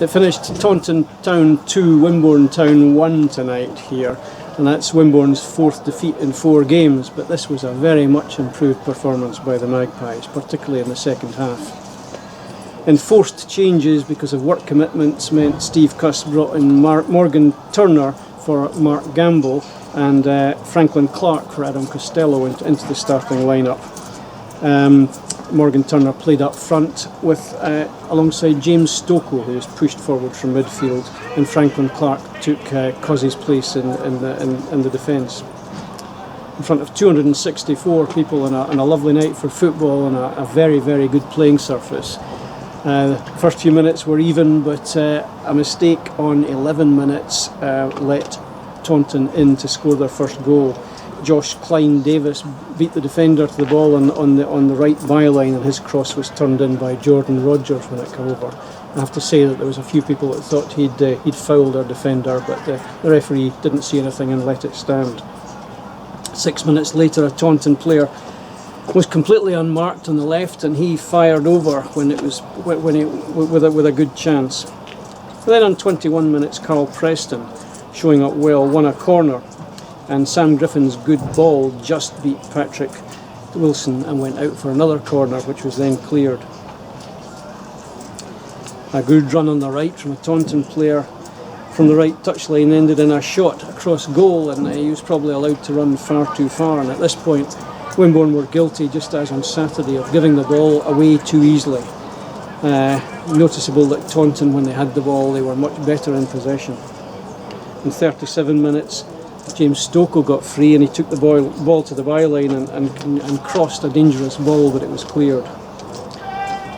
It finished Taunton Town 2, Wimborne Town 1 tonight here, and that's Wimborne's 4th defeat in 4 games, but this was a very much improved performance by the Magpies, particularly in the second half. Enforced changes because of work commitments meant Steve Cuss brought in Morgan Turner for Mark Gamble and Franklin Clark for Adam Costello into the starting lineup. Morgan Turner played up front with alongside James Stocco, who was pushed forward from midfield, and Franklin Clark took Cozzy's place in the defence. In front of 264 people on a lovely night for football and a very, very good playing surface. The first few minutes were even, but a mistake on 11 minutes let Taunton in to score their first goal. Josh Klein-Davis beat the defender to the ball on the right byline, and his cross was turned in by Jordan Rogers when it came over. I have to say that there was a few people that thought he'd fouled our defender, but the referee didn't see anything and let it stand. 6 minutes later, a Taunton player was completely unmarked on the left, and he fired over with a good chance. But then on 21 minutes, Carl Preston, showing up well, won a corner, and Sam Griffin's good ball just beat Patrick Wilson and went out for another corner, which was then cleared. A good run on the right from a Taunton player from the right touchline ended in a shot across goal, and he was probably allowed to run far too far, and at this point Wimborne were guilty, just as on Saturday, of giving the ball away too easily. Noticeable that Taunton, when they had the ball, they were much better in possession. In 37 minutes, James Stocco got free and he took the ball to the byline and crossed a dangerous ball, but it was cleared.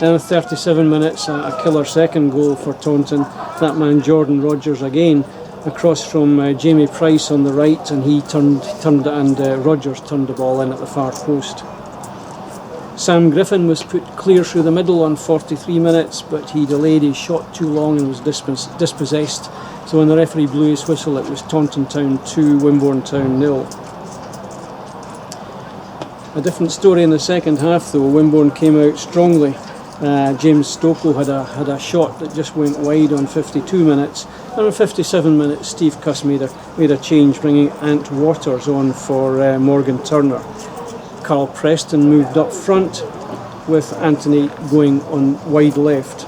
Then in 37 minutes, a killer second goal for Taunton. That man Jordan Rogers again, across from Jamie Price on the right, and he turned and Rogers turned the ball in at the far post. Sam Griffin was put clear through the middle on 43 minutes, but he delayed his shot too long and was dispossessed. So when the referee blew his whistle, it was Taunton Town 2, Wimborne Town 0. A different story in the second half though. Wimborne came out strongly. James Stocco had a shot that just went wide on 52 minutes, and on 57 minutes Steve Cuss made a change, bringing Ant Waters on for Morgan Turner. Carl Preston moved up front with Anthony going on wide left.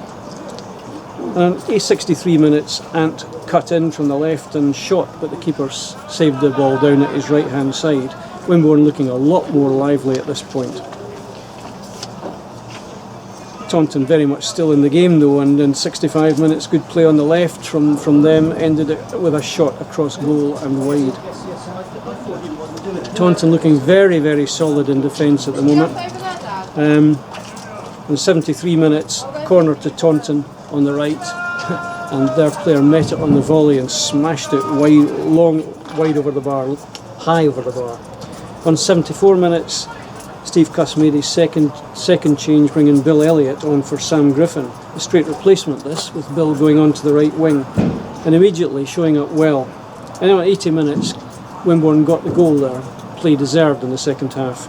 And at 63 minutes, Ant cut in from the left and shot, but the keeper saved the ball down at his right hand side. Wimborne looking a lot more lively at this point. Taunton very much still in the game though, and in 65 minutes good play on the left from them ended it with a shot across goal and wide. Taunton looking very, very solid in defence at the moment. In 73 minutes, corner to Taunton on the right, and their player met it on the volley and smashed it wide over the bar, high over the bar. On 74 minutes, Steve Cuss made his second change, bringing Bill Elliott on for Sam Griffin. A straight replacement this, with Bill going on to the right wing, and immediately showing up well. And at 80 minutes, Wimborne got the goal there, play deserved in the second half.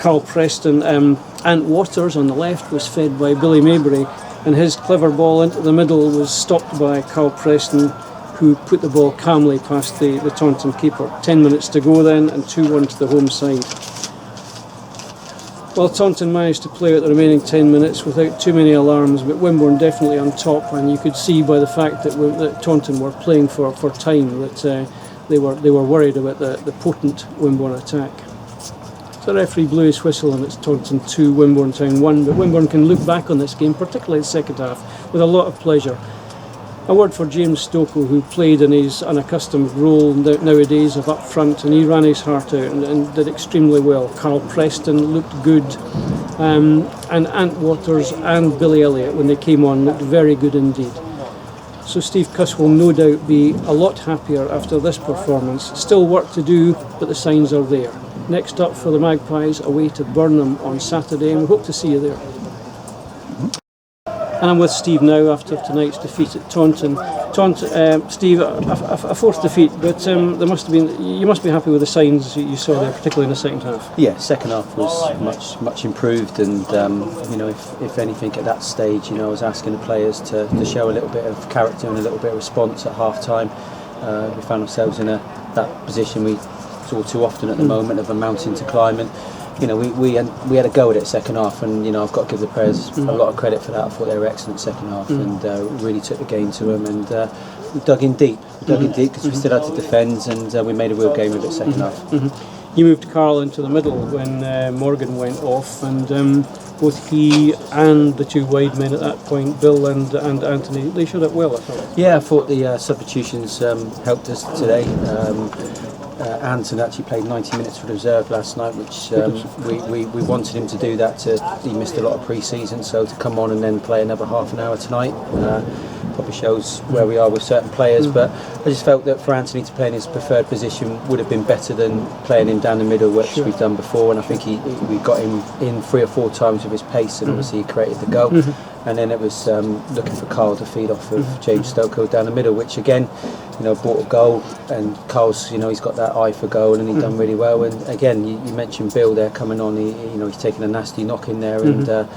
Carl Preston, Ant Waters on the left was fed by Billy Maybury, and his clever ball into the middle was stopped by Carl Preston, who put the ball calmly past the Taunton keeper. 10 minutes to go then, and 2-1 to the home side. Well, Taunton managed to play out the remaining 10 minutes without too many alarms, but Wimborne definitely on top, and you could see by the fact that Taunton were playing for time that they were worried about the potent Wimborne attack. So the referee blew his whistle, and it's Taunton 2, Wimborne Town 1, but Wimborne can look back on this game, particularly the second half, with a lot of pleasure. A word for James Stocco, who played in his unaccustomed role nowadays of up front, and he ran his heart out and did extremely well. Carl Preston looked good, and Ant Waters and Billy Elliott, when they came on, looked very good indeed. So Steve Cuss will no doubt be a lot happier after this performance. Still work to do, but the signs are there. Next up for the Magpies, away to Burnham on Saturday, and we hope to see you there. And I'm with Steve now after tonight's defeat at Taunton. Steve, a fourth defeat, but you must be happy with the signs you saw there, particularly in the second half. Yeah, second half was much improved, and if anything at that stage, I was asking the players to show a little bit of character and a little bit of response at half time. We found ourselves in that position we saw too often at the moment of a mountain to climb, and we had a go at it second half, and I've got to give the players a lot of credit for that. I thought they were excellent second half, and really took the game to them, and we dug in deep because we still had to defend, and we made a real game of it second half. You moved Carl into the middle when Morgan went off, and both he and the two wide men at that point, Bill and Anthony, they showed up well, I thought. Yeah, I thought the substitutions helped us today. Anton actually played 90 minutes for the reserve last night, which we wanted him to do that. He missed a lot of pre-season, so to come on and then play another half an hour tonight probably shows where we are with certain players. But I just felt that for Anthony to play in his preferred position would have been better than playing him down the middle, which we've done before. And I think we got him in 3 or 4 times with his pace, and obviously he created the goal. And then it was looking for Carl to feed off of James Stokoe down the middle, which again, brought a goal. And Carl's, he's got that eye for goal, and he's done really well. And again, you mentioned Bill there coming on. He's taken a nasty knock in there, and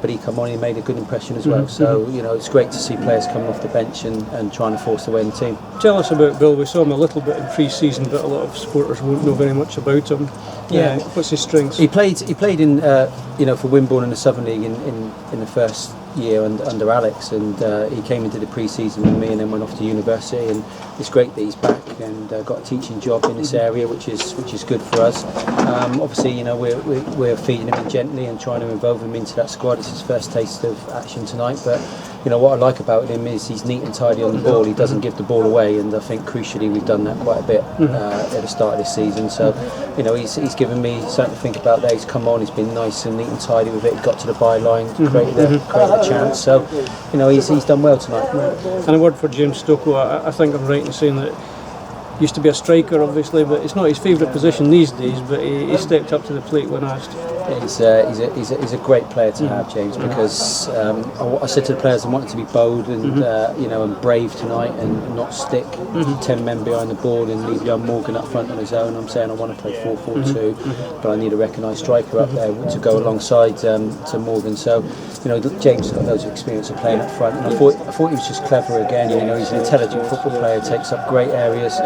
but he come on, he made a good impression as well. So it's great to see players coming off the bench and trying to force their way in the team. Tell us about Bill. We saw him a little bit in pre-season, but a lot of supporters won't know very much about him. Yeah, what's his strengths? He played in for Wimborne in the Southern League in the first year under Alex, and he came into the pre-season with me and then went off to university, and it's great that he's back and got a teaching job in this area, which is good for us. Obviously, we're feeding him in gently and trying to involve him into that squad. It's his first taste of action tonight, but what I like about him is he's neat and tidy on the ball. He doesn't give the ball away, and I think crucially we've done that quite a bit at the start of this season. So he's given me something to think about there. He's come on, he's been nice and neat and tidy with it. He got to the byline, created a chance. So he's done well tonight. And a word for James Stokoe. I think I'm right in saying that he used to be a striker, obviously, but it's not his favourite position these days, but he stepped up to the plate when asked. He's a great player to have, James, because I said to the players I wanted to be bold and and brave tonight and not stick 10 men behind the ball and leave young Morgan up front on his own. I'm saying I want to play 4-4-2, but I need a recognised striker up there to go alongside to Morgan. So James has got loads of experience of playing up front, and I thought he was just clever again. He's an intelligent football player, takes up great areas,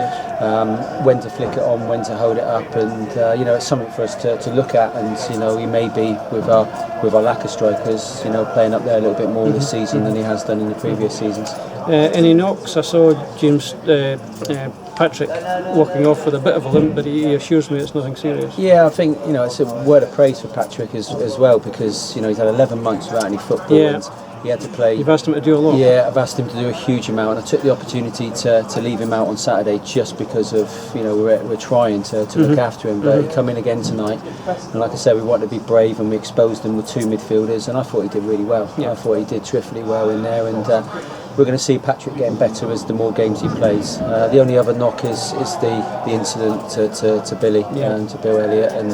when to flick it on, when to hold it up, and it's something for us to look at. And he may be with our lack of strikers, playing up there a little bit more this season than he has done in the previous seasons. Any knocks? I saw James Patrick walking off with a bit of a limp, but he assures me it's nothing serious. Yeah, I think it's a word of praise for Patrick as well, because he's had 11 months without any football. Yeah. And he had to play. You've asked him to do a lot. Yeah, I've asked him to do a huge amount, and I took the opportunity to leave him out on Saturday just because of we're trying to look after him. But he come in again tonight, and like I said, we wanted to be brave, and we exposed him with 2 midfielders, and I thought he did really well. Yeah. I thought he did terrifically well in there, and we're going to see Patrick getting better as the more games he plays. The only other knock is the incident to Billy and to Bill Elliott, and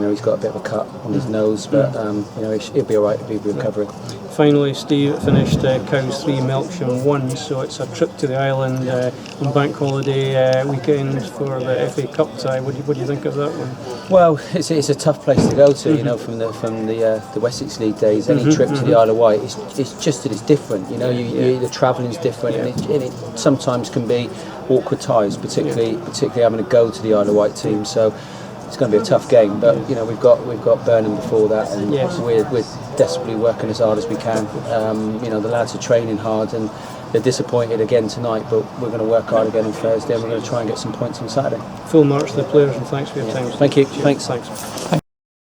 he's got a bit of a cut on his nose, but he'll be all right. He'll be recovering. Finally, Steve finished Cows 3, Melksham 1, so it's a trip to the island on bank holiday weekend for the FA Cup tie. What do you think of that one? Well, it's a tough place to go to, from the Wessex League days. Any trip to the Isle of Wight, it's just that it's different. The travelling's different, and it sometimes can be awkward ties, particularly having to go to the Isle of Wight team. So it's going to be a tough game, but we've got Burnham before that, and we're desperately working as hard as we can. The lads are training hard, and they're disappointed again tonight, but we're going to work hard again on Thursday, and we're going to try and get some points on Saturday. Full marks to the players, and thanks for your time. Thank you. Thanks.